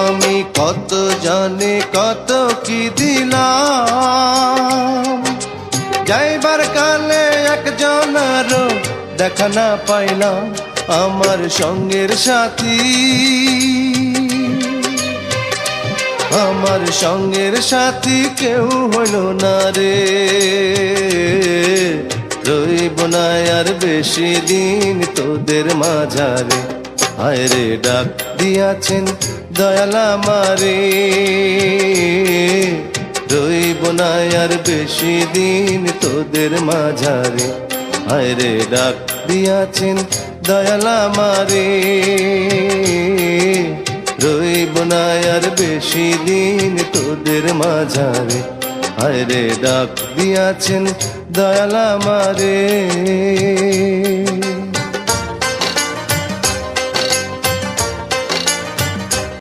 আমি কত জানি কত কি দিলাম, যাইবার কালে একজনেরও দেখা না পাইলাম, আমার সঙ্গের সাথী, আমার সঙ্গের সাথী কেউ হইল না রে। রইব না আর বেশি দিন তোদের মাঝারে, হায় রে ডাক দিয়াছেন দয়াল আমারে। রইব না আর বেশি দিন তোদের মাঝারে, হায় রে ডাক দিয়াছেন দয়াল আমারে। রইব না আর বেশি দিন তোদের মাঝারে, হায় রে ডাক দিয়াছেন দয়াল আমারে।